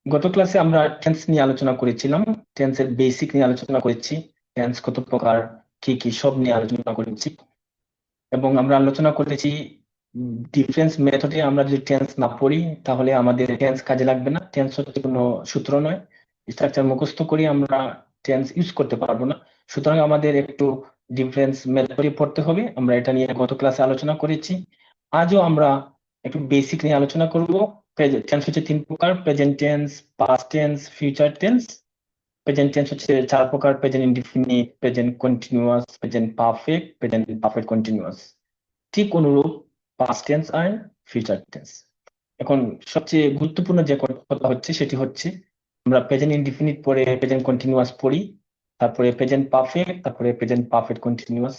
গত ক্লাসে আমরা টেন্স নিয়ে আলোচনা করেছিলাম। টেন্সের বেসিক নিয়ে আলোচনা করেছি। টেন্স কত প্রকার, কি কি সব নিয়ে আলোচনা করেছি। এবং আমরা আলোচনা করেছি ডিফারেন্স মেথডে আমরা যদি টেন্স না পড়ি তাহলে আমাদের টেন্স কাজে লাগবে না। টেন্স হচ্ছে কোনো সূত্র নয়, স্ট্রাকচার মুখস্থ করি আমরা টেন্স ইউজ করতে পারবো না। সুতরাং আমাদের একটু ডিফারেন্স মেথডে পড়তে হবে। আমরা এটা নিয়ে গত ক্লাসে আলোচনা করেছি। আজও আমরা একটু বেসিক নিয়ে আলোচনা করব। টেন্স হচ্ছে তিন প্রকার: present tense, past tense, future tense. Present tense হচ্ছে চার প্রকার: present indefinite, present continuous, present perfect, present perfect continuous. ঠিক অনুরূপ পাস্ট টেন্স আর ফিউচার টেন্স। এখন সবচেয়ে গুরুত্বপূর্ণ যে কথা হচ্ছে সেটি হচ্ছে আমরা প্রেজেন্ট ইনডিফিনিট পরে প্রেজেন্ট কন্টিনিউয়াস পড়ি, তারপরে প্রেজেন্ট পারফেক্ট, তারপরে প্রেজেন্ট পারফেক্ট কন্টিনিউয়াস,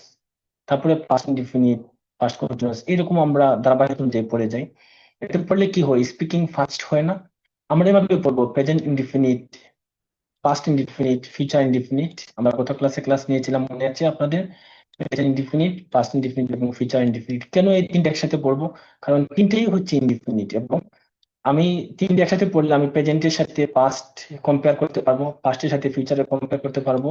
তারপরে পাস্ট ইনডিফিনিট, পাস্ট কন্টিনিউয়াস, এরকম আমরা ধারাবাহিক অনুযায়ী পড়ে যাই। এতে পড়লে কি হয়, স্পিকিং ফাস্ট হয় না। আমরা এভাবে পড়বো: present indefinite, past indefinite, future indefinite. আমরা গত ক্লাস নিয়েছিলাম, মনে আছে আপনাদের? প্রেজেন্ট ইনডিফিনিট, পাস্ট ইনডিফিনিট এবং ফিউচার ইনডিফিনিট। কেন এই তিনটা একসাথে পড়বো? কারণ তিনটেই হচ্ছে ইনডিফিনিট, এবং আমি তিনটে একসাথে পড়লে আমি প্রেজেন্টের সাথে পাস্ট কম্পেয়ার করতে পারবো, পাস্টের সাথে ফিউচারে কম্পেয়ার করতে পারবো,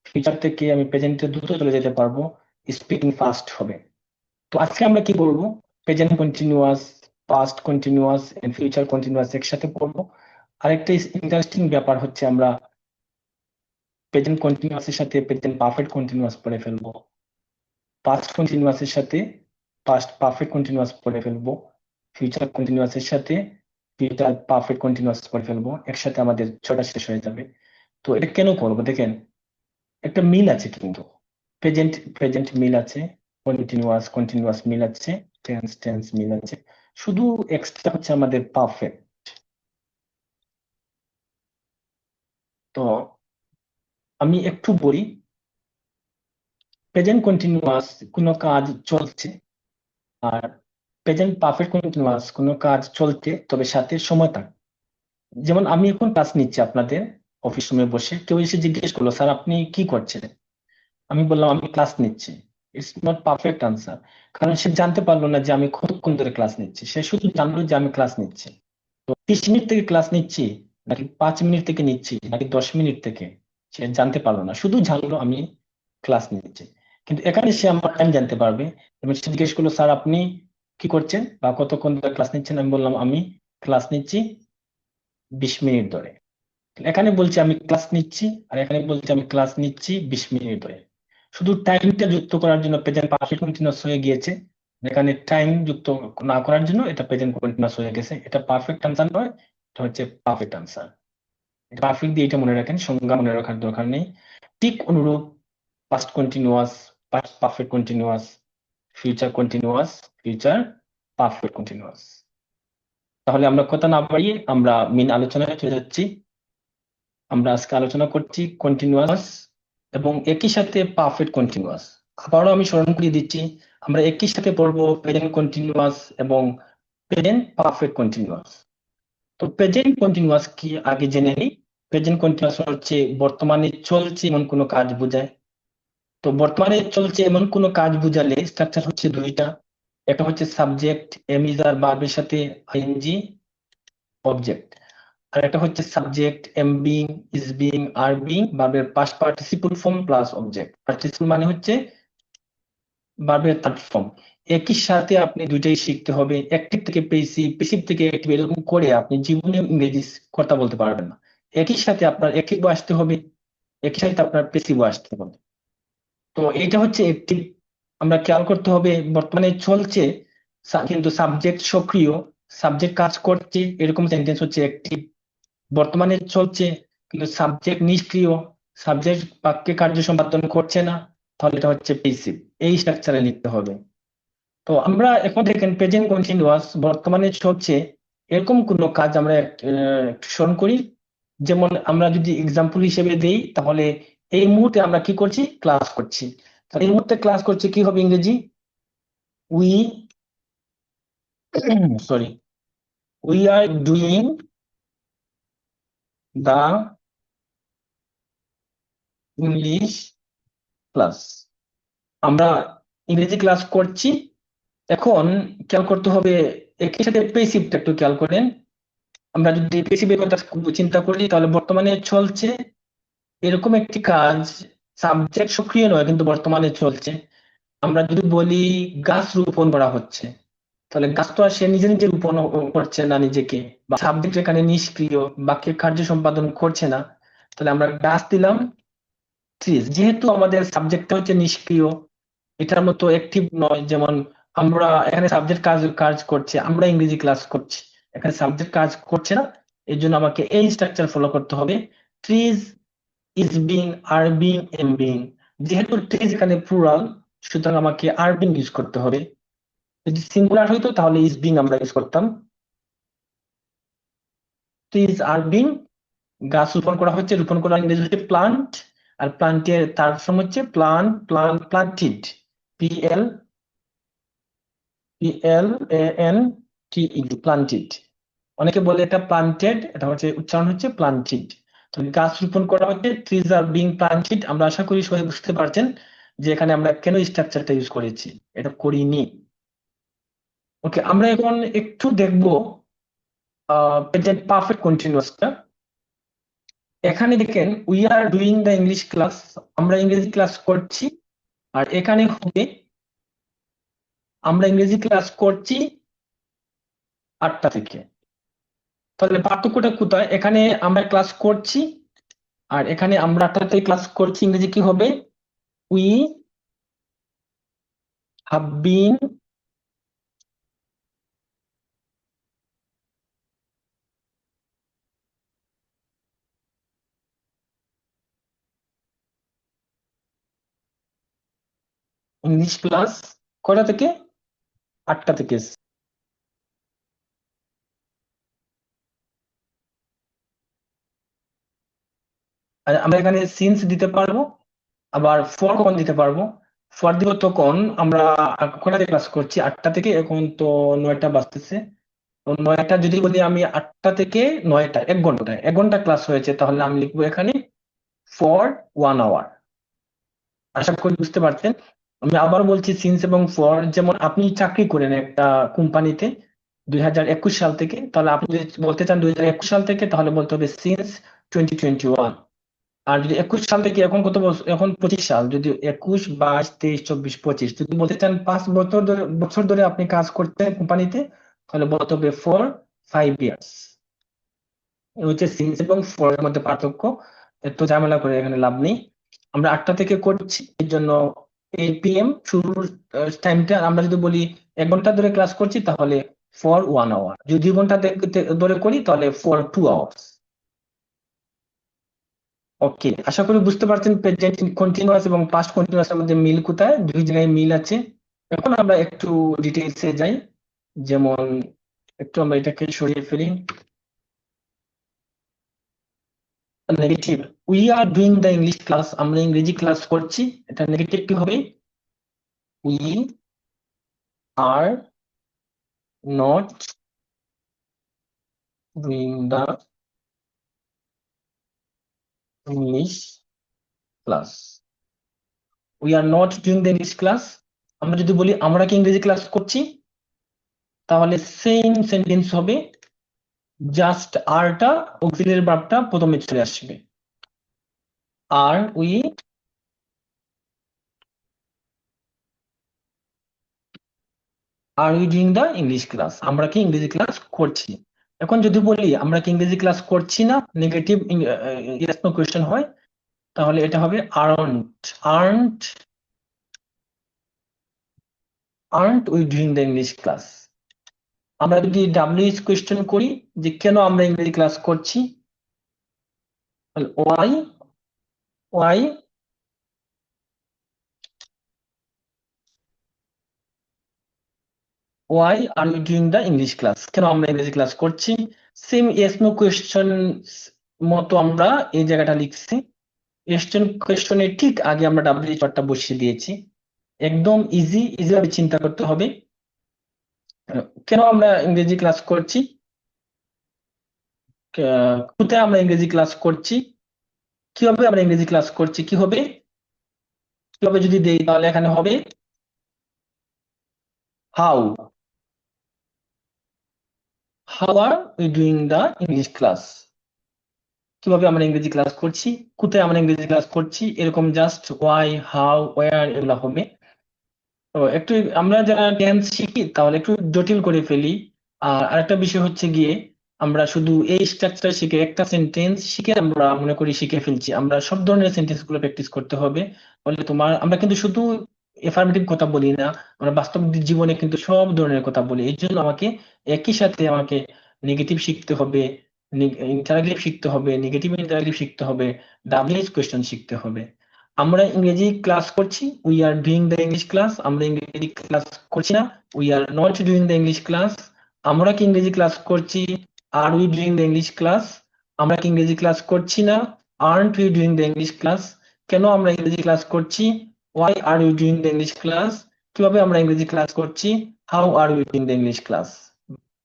ফিউচার থেকে আমি প্রেজেন্টে দ্রুত চলে যেতে পারবো, স্পিকিং ফাস্ট হবে। তো আজকে আমরা কি করবো? Present continuous, past continuous and future continuous একসাথে পড়বো। আরেকটা ইন্টারেস্টিং ব্যাপার হচ্ছে আমরা প্রেজেন্ট কন্টিনিউয়াসের সাথে প্রেজেন্ট পারফেক্ট কন্টিনিউয়াস পড়ে ফেলবো, পাস্ট কন্টিনিউয়াসের সাথে পাস্ট পারফেক্ট কন্টিনিউয়াস পড়ে ফেলবো, ফিউচার কন্টিনিউয়াসের সাথে ফিউচার পারফেক্ট কন্টিনিউয়াস পড়ে ফেলবো। একসাথে আমাদের ছটা শেষ হয়ে যাবে। তো এটা কেন করবো দেখেন, একটা মিল আছে কিন্তু। প্রেজেন্ট প্রেজেন্ট মিল আছে, কন্টিনিউয়াস কন্টিনিউয়াস মিল আছে, টেন্স টেন্স মিল আছে। শুধু এক্সট্রা হচ্ছে আমাদের পারফেক্ট। তো আমি একটু বলি, প্রেজেন্ট কন্টিনিউয়াস কোনো কাজ চলছে, আর প্রেজেন্ট পারফেক্ট কন্টিনিউয়াস কোনো কাজ চলতে তবে সাথে সময় থাকে। যেমন আমি এখন ক্লাস নিচ্ছি আপনাদের অফিস রুমে বসে, কেউ এসে জিজ্ঞেস করলো, স্যার আপনি কি করছেন? আমি বললাম আমি ক্লাস নিচ্ছি। ইটস নট পারফেক্ট আনসার, কারণ সে জানতে পারলো না যে আমি কতক্ষণ ধরে ক্লাস নিচ্ছি। সে শুধু জানলো যে আমি ক্লাস নিচ্ছি। তো 30 মিনিট থেকে ক্লাস নিচ্ছি, নাকি 5 মিনিট থেকে নিচ্ছি, নাকি 10 মিনিট থেকে, সে জানতে পারলো না, শুধু জানলো আমি ক্লাস নিচ্ছি। কিন্তু এখানে সে আমার টাইম জানতে পারবে। এবং সে জিজ্ঞেস করলো, স্যার আপনি কি করছেন বা কতক্ষণ ধরে ক্লাস নিচ্ছেন? আমি বললাম আমি ক্লাস নিচ্ছি 20 মিনিট ধরে। এখানে বলছি আমি ক্লাস নিচ্ছি, আর এখানে বলছি আমি ক্লাস নিচ্ছি 20 মিনিট ধরে। শুধু টাইমটা যুক্ত করার জন্য প্রেজেন্ট পারফেক্ট কন্টিনিউয়াস হয়ে গিয়েছে। এখানে টাইম যুক্ত না করার জন্য এটা প্রেজেন্ট কন্টিনিউয়াস হয়ে গেছে। এটা পারফেক্ট আনসার নয়, এটা হচ্ছে পারফেক্ট আনসার। পারফেক্ট দিয়ে এটা মনে রাখেন, সংজ্ঞা মনে রাখার দরকার নেই। ঠিক অনুরূপ past continuous, past perfect continuous, future continuous, future perfect continuous. তাহলে আমরা কথা না বাড়িয়ে আমরা মেন আলোচনায় চলে যাচ্ছি। আমরা আজকে আলোচনা করছি কন্টিনিউয়াস এবং একই সাথে পারফেক্ট কন্টিনিউয়াস। আবারও আমি স্মরণ করিয়ে দিচ্ছি, আমরা একই সাথে পড়বো প্রেজেন্ট কন্টিনিউয়াস এবং প্রেজেন্ট পারফেক্ট কন্টিনিউয়াস। তো প্রেজেন্ট কন্টিনিউয়াস কি আগে জেনে নিই। প্রেজেন্ট কন্টিনিউয়াস হচ্ছে বর্তমানে চলছে এমন কোনো কাজ বোঝায়। তো বর্তমানে চলছে এমন কোনো কাজ বোঝালে স্ট্রাকচার হচ্ছে দুইটা: একটা হচ্ছে সাবজেক্ট এম ইজ আর ভার্বের সাথে আইএনজি অবজেক্ট, আর একটা হচ্ছে subject am being, is being, are being, ভার্বের past participle form plus object. Participle মানে হচ্ছে ভার্বের থার্ড ফর্ম। একই সাথে আপনি দুইটাই শিখতে হবে। অ্যাক্টিভ থেকে পেসিভ, পেসিভ থেকে অ্যাক্টিভ, এরকম করে আপনি জীবনে ইংরেজি কথা বলতে পারবেন না। একই সাথে আপনার অ্যাক্টিভও আসতে হবে, একই সাথে আপনার পেসিভও আসতে হবে। তো এটা হচ্ছে অ্যাক্টিভ। আমরা খেয়াল করতে হবে বর্তমানে চলছে, কিন্তু সাবজেক্ট সক্রিয়, সাবজেক্ট কাজ করছে, এরকম সেন্টেন্স হচ্ছে অ্যাক্টিভ। বর্তমানে চলছে কিন্তু সাবজেক্ট নিষ্ক্রিয়, সাবজেক্ট বাক্যে কার্য সম্পাদন করছে না, তাহলে এটা হচ্ছে পেসিভ। এই স্ট্রাকচারে লিখতে হবে। তো আমরা এখন দেখেন প্রেজেন্ট কন্টিনিউয়াস বর্তমানে চলছে এরকম কোন কাজ আমরা একটু স্মরণ করি। যেমন আমরা যদি এক্সাম্পল হিসেবে দেই, তাহলে এই মুহূর্তে আমরা কি করছি? ক্লাস করছি। তাহলে এই মুহূর্তে ক্লাস করছি কি হবে ইংরেজি? We sorry, we are doing the English class. আমরা ইংরেজি ক্লাস করছি, এখন খেয়াল করতে হবে, একই সাথে পেসিভটা একটু খেয়াল করেন। আমরা যদি পেসিভের কথা চিন্তা করি, তাহলে বর্তমানে চলছে এরকম একটি কাজ, সাবজেক্ট সক্রিয় নয় কিন্তু বর্তমানে চলছে। আমরা যদি বলি গাছ রোপণ করা হচ্ছে, তাহলে গাছ তো আর সে নিজে নিজে রোপণ করছে না নিজেকে, বা সাবজেক্ট এখানে নিষ্ক্রিয়, বাক্যের কার্য সম্পাদন করছে না। তাহলে আমরা গাছ দিলাম ট্রিজ। যেহেতু আমাদের সাবজেক্টটা হচ্ছে নিষ্ক্রিয়, এটার মতো অ্যাক্টিভ নয়, যেমন আমরা এখানে সাবজেক্ট কাজ কাজ করছে, আমরা ইংরেজি ক্লাস করছি, এখানে সাবজেক্ট কাজ করছে না। এই জন্য আমাকে এই স্ট্রাকচার ফলো করতে হবে, trees is being, are being, am being. যেহেতু ট্রিজ এখানে প্লুরাল, সুতরাং আমাকে আর বিং ইউজ করতে হবে। যদি সিঙ্গুলার হইতো তাহলে ইজ বিং আমরা ইউজ করতাম। ট্রিজ আর বিং, গাছ রোপণ করা হচ্ছে, রোপণ করা ইংরেজি হচ্ছে প্লান্ট, আর প্লান্টের তার ফর্ম হচ্ছে প্লান্টেড, PL PLANTED, প্লান্টেড। অনেকে বলে এটা প্লান্টেড, এটা হচ্ছে উচ্চারণ হচ্ছে প্লান্টেড। তো গাছ রোপণ করা হচ্ছে, ট্রিজ আর বিং প্লান্টেড। আমরা আশা করি সবাই বুঝতে পারছেন যে এখানে আমরা কেন স্ট্রাকচারটা ইউজ করেছি, এটা করিনি। ওকে, আমরা এখন একটু দেখবো প্রেজেন্ট পারফেক্ট কন্টিনিউয়াসটা। এখানে দেখেন, we are doing the English class, আমরা ইংরেজি ক্লাস করছি। আর এখানে হবে আমরা ইংরেজি ক্লাস করছি 8টা থেকে। তাহলে পার্থক্যটা কোথায়? এখানে আমরা ক্লাস করছি, আর এখানে আমরা 8টা থেকে ক্লাস করছি। ইংরেজি কি হবে? We have been English class কয়টা থেকে? 8টা থেকে। আর আমরা এখানে সিন্স দিতে পারবো, আবার ফর কখন দিতে পারবো? ফর দিব তখন আমরা কয়টা থেকে ক্লাস করছি? 8টা থেকে। এখন তো 9টা বাজতেছে। তো 9টা যদি বলি আমি 8টা থেকে 9টা, 1 ঘন্টা ক্লাস হয়েছে, তাহলে আমি লিখবো এখানে ফর 1 আওয়ার। আশা করি বুঝতে পারছেন। আমি আবার বলছি, সিন্স এবং ফর। যেমন আপনি চাকরি করেন একটা কোম্পানিতে 2021 সাল থেকে, তাহলে আপনি যদি বলতে চান 2021 সাল থেকে, তাহলে বলতে হবে সিন্স 2021। আর যদি 21 সাল থেকে এখন কত বছর, এখন 25 সাল, যদি 21, 22, 23, 24, 25 যদি বলতে চান 5 বছর ধরে আপনি কাজ করছেন কোম্পানিতে, তাহলে বলতে হবে ফর 5 ইয়ার্স। হচ্ছে সিন্স এবং ফর এর মধ্যে পার্থক্য। এত ঝামেলা করে এখানে লাভ নেই। আমরা 8টা থেকে করছি, এর জন্য 8 PM শুরুর টাইমটা। আমরা যদি বলি 1 ঘন্টা ধরে ক্লাস করছি, তাহলে ফর 1 আওয়ার। যদি 2 ঘন্টা ধরে করি, তাহলে ফর 2 আওয়ার্স। ওকে, আশা করি বুঝতে পারছেন প্রেজেন্ট কন্টিনিউয়াস এবং পাস্ট কন্টিনিউয়াস এর মধ্যে মিল কোথায়। দুই জায়গায় মিল আছে। এখন আমরা একটু ডিটেইলসে যাই। যেমন একটু আমরা এটাকে সরিয়ে ফেলি, negative. We are doing the English class, আমরা ইংরেজি ক্লাস করছি। এটা নেগেটিভ কি হবে? We are not doing the English class. We are not doing the English class. আমরা যদি বলি আমরা কি ইংরেজি ক্লাস করছি, তাহলে সেম সেন্টেন্স হবে, জাস্ট আরটা, অক্সিলারি ভার্বটা প্রথমে চলে আসবে। Are we are we doing the English class, আমরা কি ইংরেজি ক্লাস করছি। এখন যদি বলি আমরা কি ইংরেজি ক্লাস করছি না, নেগেটিভ ইয়েস নো কোয়েশ্চেন হয়, তাহলে এটা হবে aren't aren't aren't we doing the English class. আমরা যদি ডাব্লিউএইচ কোয়েশ্চেন করি যে কেন আমরা ইংরেজি ক্লাস করছি, তাহলে why why are you doing the English class, কেন আমরা ইংরেজি ক্লাস করছি। সেম ইয়েস নো কোয়েশ্চেন মতো আমরা এই জায়গাটা লিখছি। কোয়েশ্চেনের ঠিক আগে আমরা ডাব্লিউএইচ ওয়ার্ডটা বসিয়ে দিয়েছি। একদম ইজি ভাবে চিন্তা করতে হবে। কেন আমরা ইংরেজি ক্লাস করছি, কোথায় আমরা ইংরেজি ক্লাস করছি, কিভাবে আমরা ইংরেজি ক্লাস করছি, কিভাবে যদি দেই, তাহলে এখানে হবে how how are we doing the English class, কিভাবে আমরা ইংরেজি ক্লাস করছি, কোথায় আমরা ইংরেজি ক্লাস করছি, এরকম জাস্ট ওয়াই, হাউ, ওয়ার এগুলো হবে। তো একটু আমরা যারা টেন্স শিখি তাহলে একটু জটিল করে ফেলি। আর আরেকটা বিষয় হচ্ছে গিয়ে আমরা শুধু এই স্ট্রাকচার শিখে একটা সেন্টেন্স শিখে আমরা মনে করি শিখে ফেলছি, আমরা সব ধরনের সেন্টেন্স গুলো প্র্যাকটিস করতে হবে। বলে তোমার আমরা কিন্তু শুধু এফার্মেটিভ কথা বলি না, আমরা বাস্তব জীবনে কিন্তু সব ধরনের কথা বলি। এই জন্য আমাকে একই সাথে আমাকে নেগেটিভ শিখতে হবে, ইন্টারোগেটিভ শিখতে হবে, নেগেটিভ ইন্টারোগেটিভ শিখতে হবে, ডাব্লিউএইচ কোয়েশ্চেন শিখতে হবে। আমরা ইংরেজি ক্লাস করছি, we are doing the English class, আমরা ইংরেজি ক্লাস করছি না, we are not doing the English class. আমরা কি ইংরেজি ক্লাস করছি, are we doing the English class. আমরা কি ইংরেজি ক্লাস করছি না, aren't we doing the English class. কেন আমরা ইংরেজি ক্লাস করছি, why are you doing the English class. কিভাবে আমরা ইংরেজি ক্লাস করছি, how are you doing the English class.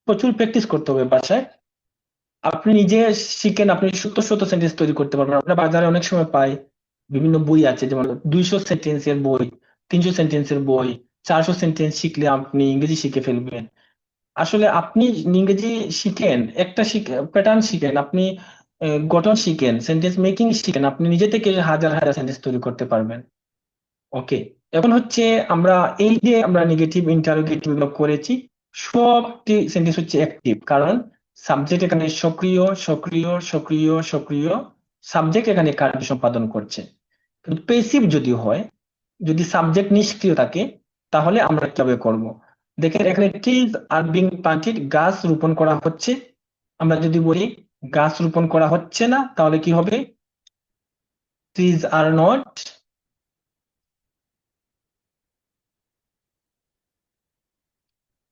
প্রচুর প্র্যাকটিস করতে হবে বাসায়। আপনি নিজে শিখেন, আপনি শত শত সেন্টেন্স তৈরি করতে পারবেন। আমরা বাজারে অনেক সময় পাই বিভিন্ন বই আছে, যেমন 200 সেন্টেন্সের বই, 300 সেন্টেন্সের বই, 400 সেন্টেন্স শিখলে আপনি ইংরেজি শিখে ফেলবেন। আসলে আপনি ইংরেজি শিখেন, একটা প্যাটার্ন শিখেন, আপনি গঠন শিখেন, সেন্টেন্স মেকিং শিখেন, আপনি নিজে থেকে হাজার হাজার সেন্টেন্স তৈরি করতে পারবেন। ওকে, এখন হচ্ছে আমরা এই যে আমরা নেগেটিভ ইন্টারোগেটিভ গুলো করেছি, সবটি সেন্টেন্স হচ্ছে অ্যাক্টিভ, কারণ সাবজেক্ট এখানে সক্রিয় সক্রিয় সক্রিয় সক্রিয়, সাবজেক্ট এখানে কার্য সম্পাদন করছে। কিন্তু পেসিভ যদি হয়, যদি সাবজেক্ট নিষ্ক্রিয় থাকে, তাহলে আমরা কিভাবে করব? দেখেন এখানে ট্রিজ আর বিং প্লান্টেড, গাছ রোপণ করা হচ্ছে। আমরা যদি বলি গাছ রোপণ করা হচ্ছে না, তাহলে কি হবে? Trees are not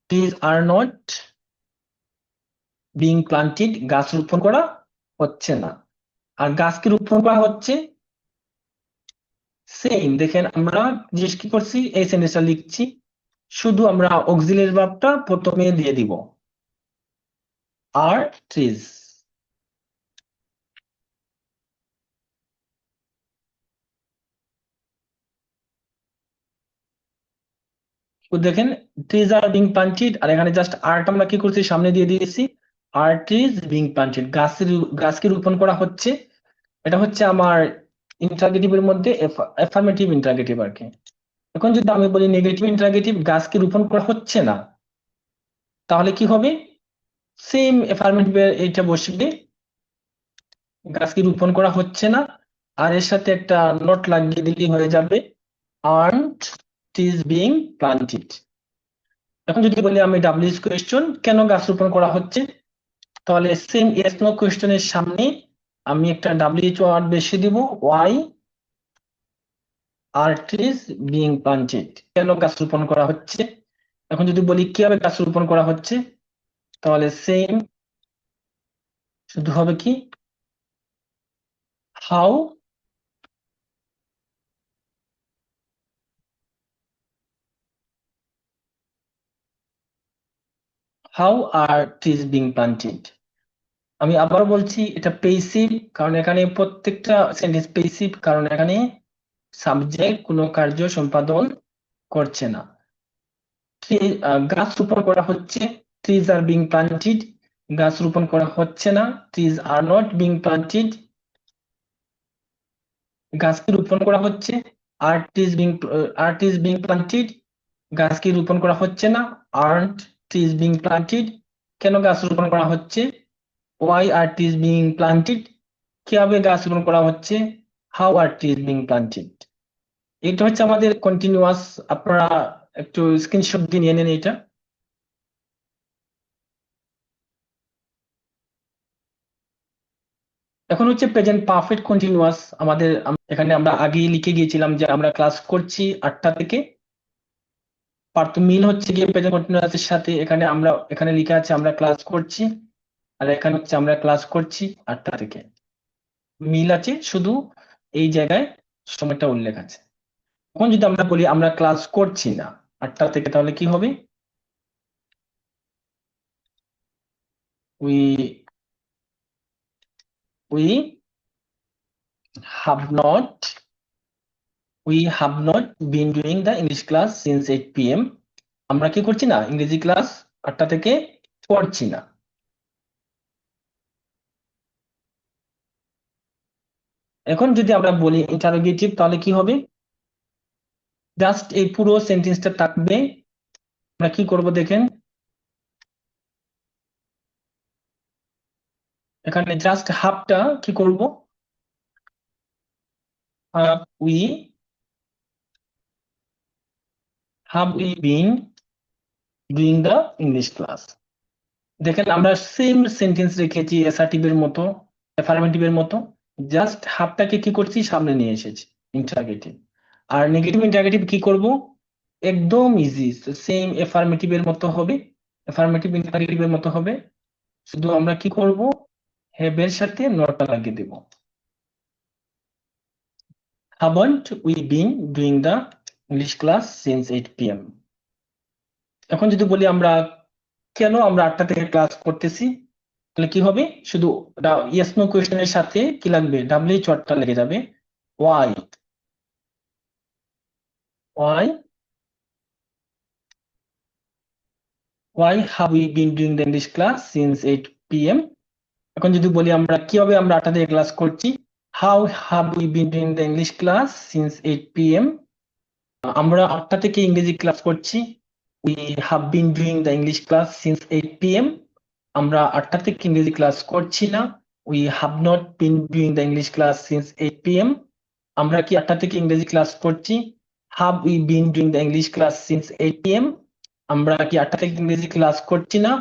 trees are not being planted, গাছ রোপণ করা হচ্ছে না। আর গাছকে রোপণ করা হচ্ছে, সেম। দেখেন আমরা জিজ্ঞেস কি করছি, এই সেন্টেন্সটা লিখছি, শুধু আমরা অক্সিলারি ভার্বটা প্রথমে দিয়ে দিব, আর ট্রিজ। তো দেখেন ট্রিজ আর বিং প্লান্টেড, আর এখানে জাস্ট আর্ট আমরা কি করছি, সামনে দিয়ে দিয়েছি, আর ট্রিজ বিং প্লান্টেড, গাছকে রোপণ করা হচ্ছে। এটা হচ্ছে আমার ইন্টারগেটিভ এর মধ্যে এফার্মেটিভ ইন্টারগেটিভ আর কি। এখন যদি আমি বলি নেগেটিভ ইন্টারগেটিভ, গাছকে রোপণ করা হচ্ছে না, তাহলে কি হবে? সেম এফার্মেটিভ এটা বসবে, গাছকে রোপণ করা হচ্ছে না, আর এর সাথে একটা নট লাগিয়ে দিলেই হয়ে যাবে, আর্নড ট্রিজ বিং প্লান্টেড। এখন যদি বলি আমি ডাব্লিউএইচ কোয়েশ্চন, কেন গাছ রোপণ করা হচ্ছে, তাহলে সেম ইয়েস নো কোয়েশ্চনের সামনে আমি একটা ডাব্লিউএইচ ওয়ার্ড বেশি দিব, why are trees being planted, কেন গাছ রোপণ করা হচ্ছে। এখন যদি বলি কিভাবে গাছ রোপণ করা হচ্ছে, তাহলে সেম, শুধু হবে কি, how how are trees being planted. আমি আবার বলছি এটা পেসিভ, কারণ এখানে প্রত্যেকটা সেন্টেন্স পেসিভ, কারণ এখানে সাবজেক্ট কোনো কার্য সম্পাদন করছে না। গাছ রোপণ করা হচ্ছে, ট্রিজ আর বিং প্লান্টেড। গাছ রোপণ করা হচ্ছে না, trees are not being planted. গাছকে রোপণ করা হচ্ছে, আর্ট ইজ বিং প্লান্টেড। গাছকে রোপণ করা হচ্ছে না, আর্ট ট্রিজ বিং প্লান্টেড। কেন গাছ রোপণ করা হচ্ছে, why are trees being planted. কিভাবে গাছ রোপণ করা হচ্ছে, how are trees being planted. এটা হচ্ছে আমাদের কন্টিনিউয়াস। আপনারা একটু স্ক্রিনশট দিয়ে নিয়ে নেন এটা। এখন হচ্ছে প্রেজেন্ট পারফেক্ট কন্টিনিউয়াস আমাদের। এখানে আমরা আগেই লিখে গিয়েছিলাম যে আমরা ক্লাস করছি 8টা থেকে। পার্থ মিল হচ্ছে গিয়ে প্রেজেন্ট কন্টিনিউয়াস এর সাথে, এখানে লেখা আছে আমরা ক্লাস করছি, আর এখানে হচ্ছে আমরা ক্লাস করছি 8টা থেকে। মিল আছে, শুধু এই জায়গায় সময়টা উল্লেখ আছে। এখন যদি আমরা বলি আমরা ক্লাস করছি না 8টা থেকে, তাহলে কি হবে? We we have not we have not been doing the English class since 8 p.m. আমরা কি করছি না, ইংরেজি ক্লাস 8টা থেকে করছি না। এখন যদি আমরা বলি ইন্টারোগেটিভ, তাহলে কি হবে? জাস্ট এই পুরো সেন্টেন্সটা থাকবে। আমরা কি করব দেখেন, এখানে জাস্ট হাফটা কি করব, have we been doing the English class? দেখেন আমরা সেম সেন্টেন্স রেখেছি অ্যাসার্টিভ এর মতো, অ্যাফার্মেটিভ এর মতো, জাস্ট হাফটাকে কি করছি, সামনে নিয়ে এসেছি, ইন্টারোগেটিভ। আর নেগেটিভ ইন্টারোগেটিভ কি করব, একদম ইজি, সেম অ্যাফার্মেটিভ এর মতো হবে, অ্যাফার্মেটিভ ইন্টারোগেটিভ এর মতো হবে, শুধু আমরা কি করব, হ্যাভ এর সাথে নটটা লাগিয়ে দেব। Haven't we been doing the English class since 8 p.m.? এখন যদি বলি আমরা কেন আমরা 8টা থেকে ক্লাস করতেছি, তাহলে কি হবে, শুধু ইয়েস নো কোয়েশ্চেনের সাথে কি লাগবে, ডাব্লিউ চটটা লেগে যাবে। Why why why have we been doing the English class since 8 p.m.? এখন যদি বলি আমরা কিভাবে আমরা 8টা থেকে ক্লাস করছি, how have we been doing the English class since 8 p.m.? আমরা 8টা থেকে ইংরেজি ক্লাস করছি, we have been doing the English class since 8 p.m. আমরা 8টা থেকে ইংরেজি ক্লাস করছি না, we have not been doing the English class since 8 p.m. আমরা কি 8টা থেকে ইংরেজি ক্লাস করছি, have we been doing the English class since 8 p.m. আমরা কি 8টা থেকে ইংরেজি ক্লাস করছি না,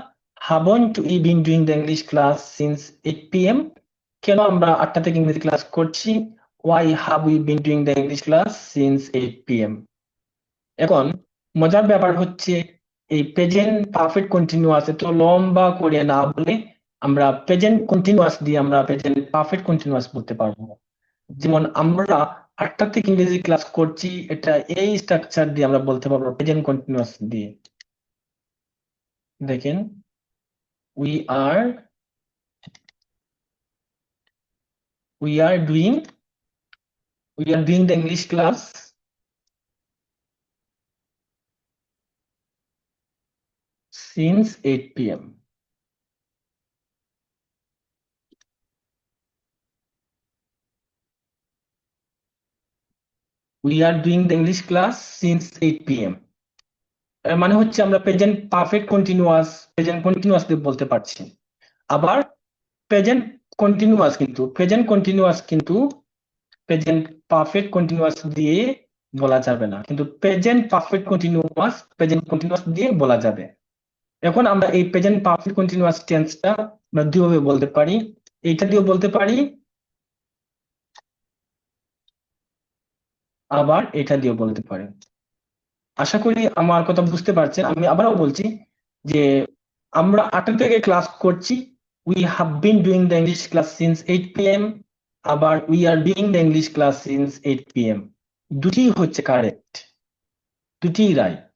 haven't we been doing the English class since 8 p.m. কেন আমরা 8টা থেকে ইংরেজি ক্লাস করছি, Y have we been doing the English class since 8 p.m. এখন মজার ব্যাপার হচ্ছে, এই প্রেজেন্ট পারফেক্ট কন্টিনিউয়াস এত লম্বা করে না বলে আমরা প্রেজেন্ট কন্টিনিউয়াস দিয়ে আমরা প্রেজেন্ট পারফেক্ট কন্টিনিউয়াস বলতে পারবো। যেমন আমরা 8টা থেকে ইংরেজি ক্লাস করছি, এটা এই স্ট্রাকচার দিয়ে আমরা বলতে পারবো, প্রেজেন্ট কন্টিনিউয়াস দিয়ে। দেখেন, we are doing the English class since 8 p.m. We are doing the English class since 8 p.m. মানে হচ্ছে আমরা প্রেজেন্ট পারফেক্ট কন্টিনিউয়াস দিয়ে বলতে পারছি। আবার প্রেজেন্ট প্রেজেন্ট পারফেক্ট কন্টিনিউয়াস দিয়ে বলা যাবে না, কিন্তু প্রেজেন্ট কন্টিনিউয়াস দিয়ে বলা যাবে। এখন আমরা এই প্রেজেন্ট পারফেক্ট কন্টিনিউয়াস টেন্সটা আমরা দুইভাবে বলতে পারি, এইটা দিয়েও বলতে পারি, আবার এটা দিয়েও বলতে পারি। আশা করি আমার কথা বুঝতে পারছেন। আমি আবারও বলছি যে আমরা 8টা থেকে ক্লাস করছি, we have been doing the English class since 8 p.m. আবার we are doing the English class since 8 p.m. দুটি হচ্ছে কারেক্ট, দুটি রাইট,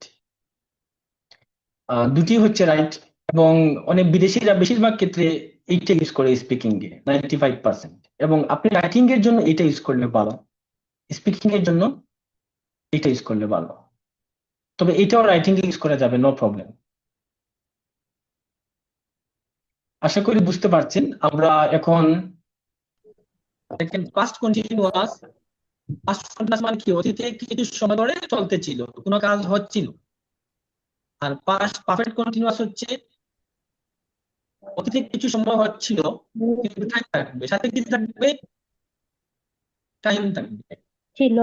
দুটি হচ্ছে রাইট। এবং অনেক বিদেশিরা বেশিরভাগ ক্ষেত্রে এইটা ইউজ করে স্পিকিং এ 95%, এবং আপনি রাইটিং এর জন্য এটা ইউজ করলে ভালো, স্পিকিং এর জন্য এটা ইউজ করলে ভালো, তবে এটাও রাইটিং এ ইউজ করা যাবে, নো প্রবলেম। আশা করি বুঝতে পারছেন। আমরা এখন দেখেন পাস্ট কন্টিনিউয়াস, মানে কি, অতীতে কিছু সময় ধরে চলতে ছিল, কোনো কাজ হচ্ছিল। আর পাস্ট পারফেক্ট কন্টিনিউয়াস হচ্ছে অতীতে কিছু সময় হচ্ছিল, কিন্তু টাইম থাকবে, সাথে কি থাকবে, টাইম থাকবে। ছিল।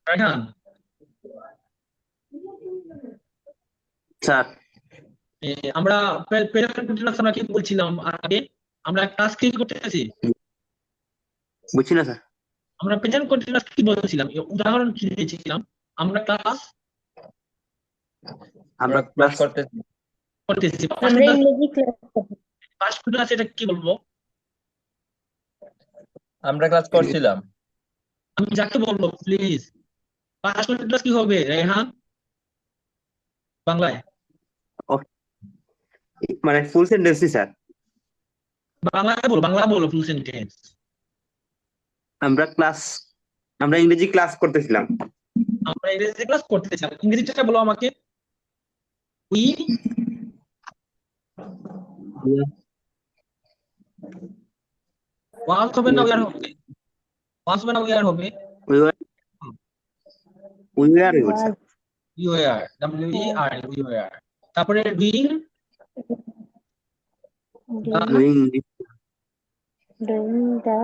রায়হান, স্যার আমরা প্রেজেন্ট কন্টিনিউয়াস আমরা কি বলছিলাম আগে, আমরা ক্লাস কি করতেছি, বুঝছি না স্যার। আমরা প্রেজেন্ট কন্টিনিউয়াস কি বলছিলাম, উদাহরণ কি দিয়েছিলাম, আমরা ক্লাস করতেছি। আমরা ইংরেজি ক্লাস পাস্ট কন্টিনিউয়াস এটা কি বলবো, আমরা ক্লাস করছিলাম। আমি যাকে বলবো প্লিজ, পাস্ট কন্টিনিউয়াস কি হবে রায়হান বাংলায়? মানে ফুল সেন্টেন্সই স্যার। বাংলা বলো ফুল সেন্টেন্স। আমরা ইংরেজি ক্লাস করতেছিলাম। আমরা ইংরেজি ক্লাস করতেছিলাম। ইংরেজিটা বলো আমাকে। উই ওয়াজ হবে না উইয়ার হবে? ওয়াজ হবে না উইয়ার হবে? We were good, sir. was UR, WER, UR. তারপরে doing doing Doing the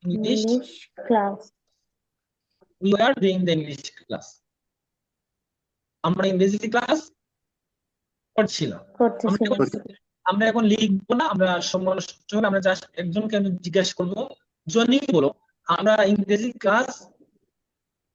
English, English class. we were doing the English class. আমরা ইংরেজি ক্লাস করছিলাম। করতেছিলাম। আমরা এখন লিখবো না, আমরা সময় আমরা জাস্ট একজনকে আমি জিজ্ঞাসা করবো, জনি বলো আমরা ইংরেজি ক্লাস